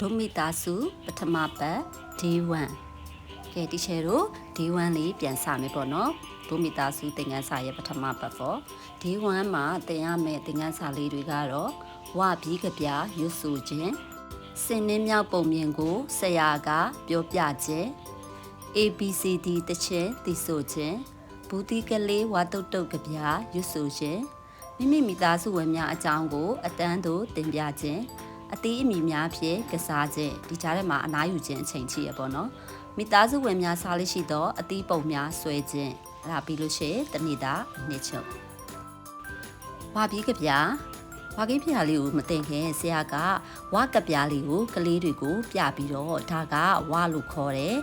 ဒိုမီတာစုပထမပတ် day 1ကဲတီချယ်တို့ day 1လေးပြန်စမယ်ပေါ့နော်ဒိုမီတာစုသင်ခန်းစာရဲ့ပထမပတ်ပေါ့ day 1မှာသင်ရမယ့်သင်ခန်းစာလေးတွေကတော့ဝပြီးကြပြရွတ်ဆိုခြင်းစင်နှင်းမြောက်ပုံမြင်ကိုဆရာကပြောပြခြင်း ABCD တခြင်းသိဆိုခြင်းဘူတိကလေးဝါတုတ်တုတ်ကြပြရွတ်ဆိုခြင်းမိသားစုဝင်များအကြောင်းကိုအတန်းသို့တင်ပြခြင်းအသေးအမီများဖြင့်ကစားခြင်းဒီကြားထဲမှာအနားယူခြင်းအချိန်ကြီးရပေါ့နော်မိသားစုဝင်များစားလို့ရှိတော့အသီးပုံများဆွဲခြင်းအဲ့ဒါပြီးလို့ရှိရင်တနေ့တာနှစ်ချုပ်ဝါပြီးကြပြဝါကိပြလေးကိုမတင်ခင်ဆရာကဝါကပြလေးကိုကလေးတွေကိုပြပြီးတော့ဒါကဝါလို့ခေါ်တယ်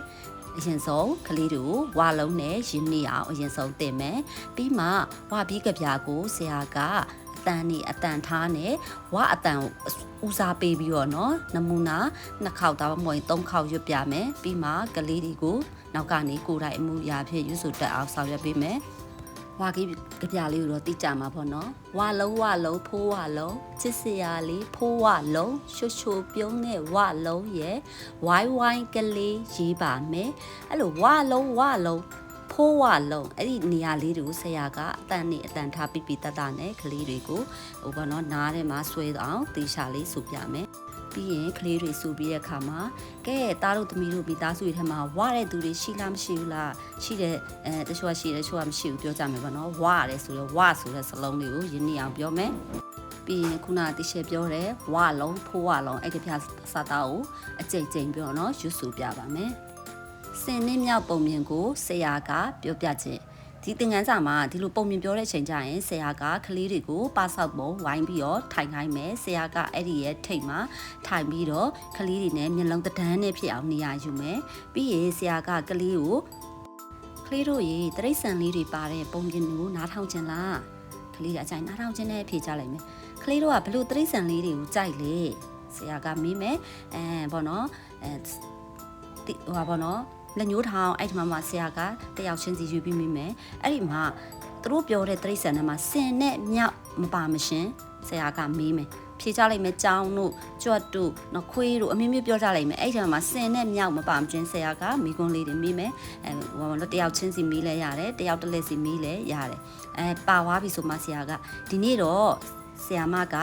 အရင်ဆုံးကလေးတွေကိုဝါလုံးနဲ့ရင်းနှီးအောင်အရင်ဆုံးတင်မယ်ပြီးမှဝါပြီးကြပြကိုဆရာကအတန်ထားနဲ့ဝါအတန်ဦးစားပေးပြီးတော့เนาะနမူနာ2ခေါက်ဒါမှမဟုတ်3ခေါက်ရွတ်ပြမယ်ပြီးမှကလေးတွေကိုနောက်ကနေကိုယ်တိုင်အမှုရာဖြစ်ရွတ်ဆိုတတ်အောင်ဆောင်ရွက်ပေးမယ်ဝါကြီးကြပြလေးကိုတော့တိကျမှာပေါ့နော်ဝါလုံးဖိုးဝါလုံးချစ်စရာလေးဖိုးဝါလုံးရှိုပြုံးနဲ့ဝါလုံးရဲ့ဝိုင်းကလေးရေးပါမယ်အဲ့လိုဝါလုံးဖိုးဝါလုံးအဲ့ဒီနေရာလေးတွေကိုဆရာကအတန်ထားပြတတ်နဲ့ကလေးတွေကိုဟိုဘောနော်နားထဲမှာဆွဲအောင်တေချာလေးဆိုပြမယ်ပြီးရင်ကလေးတွေစူပြီးတဲ့အခါမှာကဲတားတို့သမီးတို့မိသားစုတွေထဲမှာဝါတဲ့သူတွေရှိလားမရှိဘူးလားရှိတဲ့တချို့ကရှိတယ်တချို့ကမရှိဘူးပြောကြမယ်ပေါ့နော်ဝါရတယ်ဆိုတော့ဝါဆိုတဲ့စလုံးလေးကိုရင်းနှီးအောင်ပြောမယ်ပြီးရင်ခုနတိရှယ်ပြောတယ်ဝါလုံးဖိုးဝါလုံးအဲ့ဒီပြစာသားကိုအကြိမ်ပြောနော်ရွတ်ဆိုပြပါမယ်စင်နှင်းမြောက်ပုံမြင်ကိုဆရာကပြောပြခြင်းဒီသင်ခန်းစာမှာဒီလိုပုံမြင်ပြောတဲ့ချိန်ကျရင်ဆရာကကလေးတွေကိုပါဆောက်ပုံဝိုင်းပြီးတော့ထိုင်ခိုင်းမယ်ဆရာကအဲ့ဒီရဲ့ထိတ်မှာထိုင်ပြီးတော့ကလေးတွေနဲ့မျက်လုံးတဒန်းနဲ့ဖြစ်အောင်နေရာယူမယ်ပြီးရင်ဆရာကကလေးတို့ရေတရိတ်ဆန်လေးတွေပါတဲ့ပုံပြင်ကိုနားထောင်ခြင်းလားကလေးကအကြိုင်နားထောင်ခြင်းနဲ့ဖြေကြလိုက်မယ်ကလေးတို့ကဘလို့တရိတ်ဆန်လေးတွေကိုကြိုက်လေဆရာကမေးမယ်ဘောနော်ဘောနော်လက်ညှိုးထောင်အဲ့ဒီမှာဆရာကတယောက်ချင်းစီယူပြီးမိမယ်အဲ့ဒီမှာသူတို့ပြောတဲ့တရိတ်ဆန်ထဲမှာစင်နဲ့မြောက်မပါမရှင်ဆရာကမေးမယ်ဖြေကြလိုက်မယ်ကြောင်းတို့ကြွတ်တို့နော်ခွေးတို့အမျိုးမျိုးပြောကြလိုက်မယ်အဲ့ဒီမှာစင်နဲ့မြောက်မပါမချင်းဆရာကမိကွန်းလေးတွေမေးမယ်ဟိုတော့တယောက်ချင်းစီမေးလဲရတယ်တယောက်တစ်လက်စီမေးလဲရတယ်ပါသွားပြီဆိုမှဆရာကဒီနေ့တော့ဆရာမက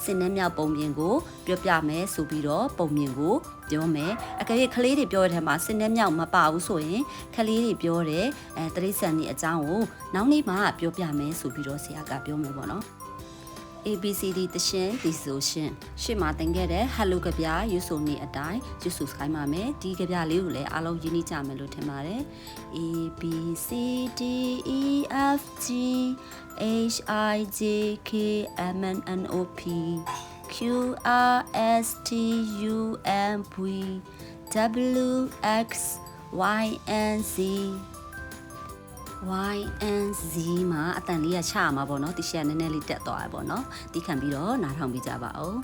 စင်နဲ့မြောက်ပုံပြင်ကိုပြောပြမယ်ဆိုပြီးတော့ပုံပြင်ကိုပြောမယ်အကယ်၍ကလေးတွေပြောတဲ့ထဲမှာစင်နဲ့မြောက်မပါဘူးဆိုရင်ကလေးတွေပြောတဲ့တရိတ်ဆန်ဒီအကြောင်းကိုနောက်နေ့မှပြောပြမယ်ဆိုပြီးတော့ဆရာကပြောမယ်ပေါ့နော် ABCD တခြင်းဒီဆိုရှင်ရှေ့မှာသင်ခဲ့တဲ့ Hello ကြပြရွတ်ဆိုနေအတိုင်းရွတ်ဆိုခိုင်းပါမယ်ဒီကြပြလေးကိုလည်းအားလုံးရင်းနှီးကြမယ်လို့ထင်ပါတယ် ABCD EFG HIJK MNOP QRSTUMV WXYNZ YNZ မှာအတန်လေးကချမှာပေါ့နော်တီရှယ်နည်းနည်းလေးတက်သွားတယ်ပေါ့နော်တီးခံပြီးတော့နားထောင်ပြီးကြပါဦး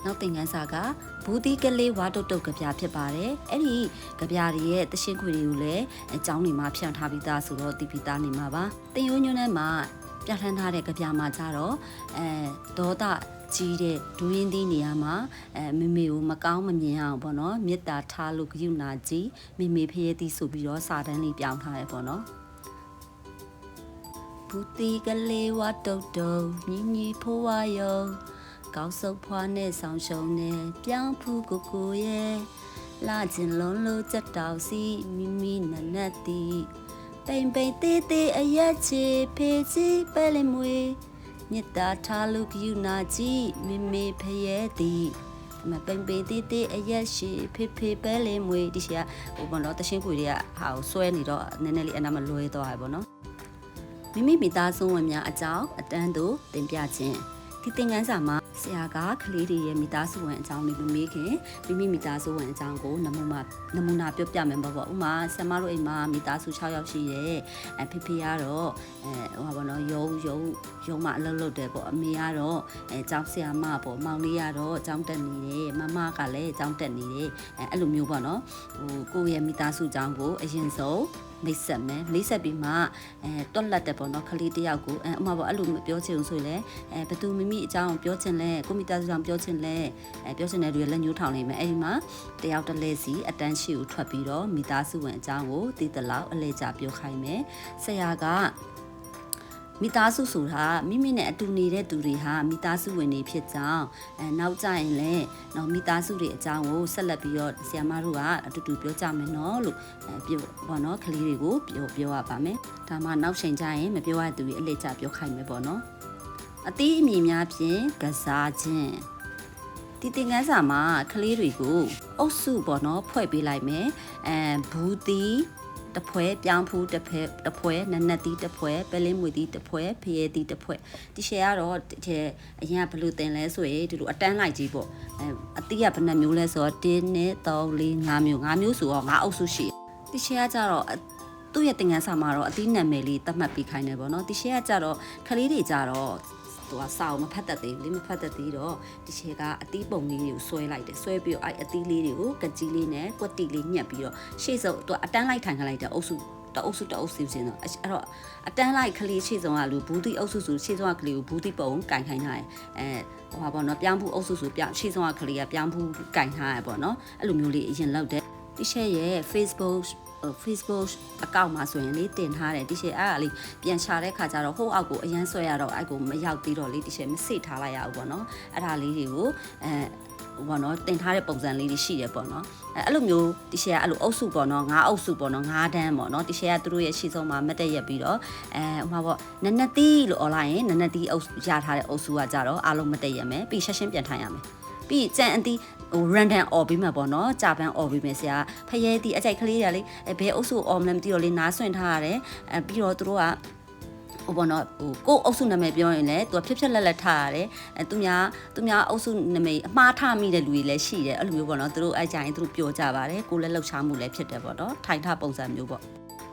နောက်သင်ခန်းစာကဘူတိကလေးဝါတုတ်တုတ်ကြပြဖြစ်ပါတယ်အဲ့ဒီကြပြတွေရဲ့တရှင်းခွေတွေကိုလည်းအကြောင်းတွေမှာဖြန့်ထားပြီးသားဆိုတော့တီးပြီးသားနေမှာပါတင်ယိုးညွန်းထဲမှာပြဋ္ဌာန်းထားတဲ့ကြပြမှာကြတော့ဒေါသကြီးတဲ့ဒူးရင်းသီးနေရာမှာမေမေကိုမကောင်းမမြင်အောင်ပေါ့နော်မေတ္တာထားလို့ဂရုဏာကြီးမေမေဖျဲသီးဆိုပြီးတော့စာတန်းလေးပြောင်းထားတယ်ပေါ့နော်ဘူတိကလေးဝတုတ်တုတ်ညီဖိုးဝါယုံကောက်စုပ်ဖွားနဲ့ဆောင်ရှုံနဲ့ပြောင်းဖူးကိုရဲ့လာခြင်းလုံးလို့ချက်တောက်စီမိနနတ်တီပိန်တေးအရက်ချေဖေးချီပဲလေမွေမြတ်တာထားလူကယူနာကြီးမေဖျဲသည်မပိန်တေးအရက်ရှိဖေးပဲလေမွေဒီရှာဟိုဘောနော်တရှင်းခွေတွေကဟာကိုဆွဲနေတော့နည်းနည်းလေးအနာမလွဲသွားရပေါ့နော်မိသားစုဝင်များအကြောင်းအတန်းသို့တင်ပြခြင်းဒီသင်ခန်းစာမှာဆရာကကလေးတွေရဲ့မိသားစုဝင်အကြောင်းတွေမေးခင်မိသားစုဝင်အကြောင်းကိုနမူနာပြောပြမယ်ပေါ့ဥမာဆရာမတို့အိမ်မှာမိသားစု6ယောက်ရှိရဲ့ဖေကတော့ဟိုပါနော်ရုံမအလုပ်လုပ်တယ်ပေါ့အမေကတော့ကျောင်းဆရာမပေါ့မောင်လေးကတော့ကျောင်းတက်နေတယ်မမကလည်းကျောင်းတက်နေတယ်အဲ့လိုမျိုးပေါ့နော်ဟိုကိုယ့်ရဲ့မိသားစုအကြောင်းကိုအရင်ဆုံး မိတ်ဆက်မယ်မိတ်ဆက်ပြီးမှတွက်လက်တဲ့ပေါ့နော်ကလေးတယောက်ကိုဥမာပေါ့အဲ့လိုပြောချင်ဆိုရင်လည်းဘသူမိမိအကြောင်းပြောချင်လဲကိုမိသားစုကြောင့်ပြောချင်လဲပြောချင်တဲ့လူလက်ညှိုးထောင်နေမယ်အဲ့ဒီမှာတယောက်တစ်လဲစီအတန်းရှိကိုထွက်ပြီးတော့မိသားစုဝင်အကြောင်းကိုသိသလောက်အလဲကျပြောခိုင်းမယ်ဆရာကမိသားစုဆိုတာမိမိနဲ့အတူနေတဲ့သူတွေဟာမိသားစုဝင်တွေဖြစ်ကြောင်းနောက်ကြရင်လည်းနော်မိသားစုတွေအကြောင်းကိုဆက်လက်ပြီးတော့ဆရာမတို့ကအတူတူပြောကြမယ်နော်လို့ပြောပေါ့နော်ကလေးတွေကိုပြောရပါမယ်ဒါမှနောက်ချိန်ကျရင်မပြောရသူတွေအလက်ကျပြောခိုင်းမယ်ပေါ့နော်အသီးအမည်များဖြင့်ကစားခြင်းဒီသင်ခန်းစာမှာကလေးတွေကိုအုပ်စုပေါ့နော်ဖွဲ့ပေးလိုက်မယ်ဘူးတီတပွဲပြောင်းဖူးတပွဲနနက်တီးတပွဲပဲလင်းမွေတီးတပွဲဖရဲတီးတပွဲဒီရှယ်ကတော့ဒီအရင်ကဘယ်လိုတင်လဲဆိုရင်ဒီလိုအတန်းလိုက်ကြီးပေါ့အတီးကဘယ်နှမျိုးလဲဆိုတော့1 2 3 4 5မျိုးဆိုတော့5အုပ်စုရှိဒီရှယ်ကကြတော့သူ့ရဲ့သင်ခန်းစာမှာတော့အတီးနာမည်လေးသတ်မှတ်ပေးခိုင်းတယ်ပေါ့နော်ဒီရှယ်ကကြတော့ကလေးတွေကြတော့သူကစာအုပ်မဖတ်တတ်သေးဘူးလေမဖတ်တတ်သေးတော့ဒီချေကအသီးပုံလေးတွေကိုဆွဲလိုက်တယ်ဆွဲပြီးတော့အဲ့အသီးလေးတွေကိုကကြီးလေးနဲ့ကွက်တီလေးညှက်ပြီးတော့ရှေ့ဆုံးသူကအတန်းလိုက်ထိုင်ခလိုက်တဲ့အုပ်စုတအုပ်စုချင်းတော့အဲ့တော့အတန်းလိုက်ကလေးရှေ့ဆုံးကလူဘူးတိအုပ်စုရှေ့ဆုံးကကလေးကိုဘူးတိပုံကင်ခိုင်းထားတယ်ဟိုပါပေါ့နော်ပြောင်းဘူးအုပ်စုရှေ့ဆုံးကကလေးကပြောင်းဘူးကင်ထားရပေါ့နော်အဲ့လိုမျိုးလေးအရင်လောက်တယ်ဒီချေရဲ့ Facebook အကောင့်မှာဆိုရင်လေတင်ထားတယ်ဒီရှယ်အဲ့ဒါလေးပြန်ချတဲ့ခါကျတော့ဟိုအောက်ကိုအရန်ဆွဲရတော့အဲ့ကိုမရောက်သေးတော့လေဒီရှယ်မစိတ်ထားလိုက်ရဘူးပေါ့နော်အဲ့ဒါလေးတွေကိုဘောနော်တင်ထားတဲ့ပုံစံလေးတွေရှိတယ်ပေါ့နော်အဲ့လိုမျိုးဒီရှယ်ကအဲ့လိုအုပ်စုပေါ့နော်9အုပ်စုပေါ့နော်9တန်းပေါ့နော်ဒီရှယ်ကသူတို့ရဲ့ရှေ့ဆုံးမှာမတ်တက်ရက်ပြီးတော့ဟိုမှာပေါ့နနတီးလို့អော်လိုက်ရင်နနတီးအုပ်ရထားတဲ့အုပ်စုကကြတော့အားလုံးမတက်ရက်မယ်ပြီးရှင်းပြန်ထိုင်ရမယ်ပြီးကြံအတီးဟို random អော်ပြီးမှပေါ့နော်ကြာပန်းអော်ပြီးမယ်ဆရာဖရဲတီအကြိုက်ကလေးတွေလေဘယ်အုပ်စုអော်မလဲမသိတော့လေနားဆွင့်ထားရတယ်ပြီးတော့သူတို့ကဟိုပေါ့နော်ဟိုကိုအုပ်စုနာမည်ပြောရင်လည်းသူကဖြစ်လက်ထားရတယ်သူများအုပ်စုနာမည်အမှားထားမိတဲ့လူတွေလည်းရှိတယ်အဲ့လိုမျိုးပေါ့နော်သူတို့အဲ့ကြရင်သူတို့ပြောကြပါတယ်ကိုလည်းလှုပ်ရှားမှုလည်းဖြစ်တယ်ပေါ့နော်ထိုင်ထပုံစံမျိုးပေါ့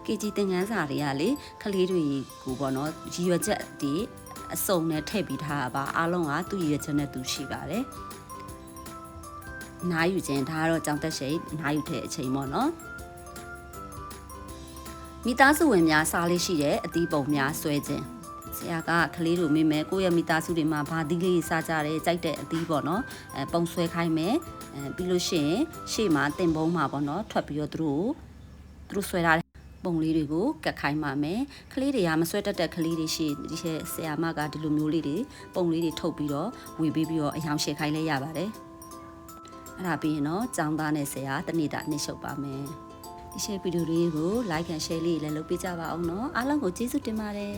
KG သင်ခန်းစာတွေကလေကလေးတွေကိုပေါ့နော်ရည်ရွယ်ချက်ဒီအစုံနဲ့ထည့်ပြီးထားတာပါအားလုံးကသူ့ရည်ရွယ်ချက်နဲ့သူရှိပါတယ်နားယူခြင်းဒါကတော့ကြောင်တက်ရှိနားယူတဲ့အချိန်ပေါ့နော်မိသားစုဝင်များစားလေးရှိတဲ့အသီးပုံများဆွဲခြင်းဆရာကကလေးတို့မိမယ်ကိုယ့်ရဲ့မိသားစုတွေမှာဘာသီးလေးစားကြတယ်ကြိုက်တဲ့အသီးပေါ့နော်ပုံဆွဲခိုင်းမယ်ပြီးလို့ရှိရင်ရှေ့မှာတင်ပုံးမှာပေါ့နော်ထွက်ပြီးတော့သူတို့ဆွဲထားတဲ့ပုံလေးတွေကိုကတ်ခိုင်းပါမယ်ကလေးတွေကမဆွဲတတ်တဲ့ကလေးတွေရှိဒီဆရာမကဒီလိုမျိုးလေးတွေပုံလေးတွေထုတ်ပြီးတော့ဝေပေးပြီးတော့အယောင်ရှယ်ခိုင်းလဲရပါတယ်အဲ့ဒါပြီးရင်တော့ចောင်းသားနဲ့ဆရာတနေ့တာနှိမ့်ရှုပ်ပါမယ်ဒီရှယ်ဗီဒီယိုလေးကို like and share လေးလည်းလုပ်ပေးကြပါအောင်နော်အားလုံးကိုကျေးဇူးတင်ပါတယ်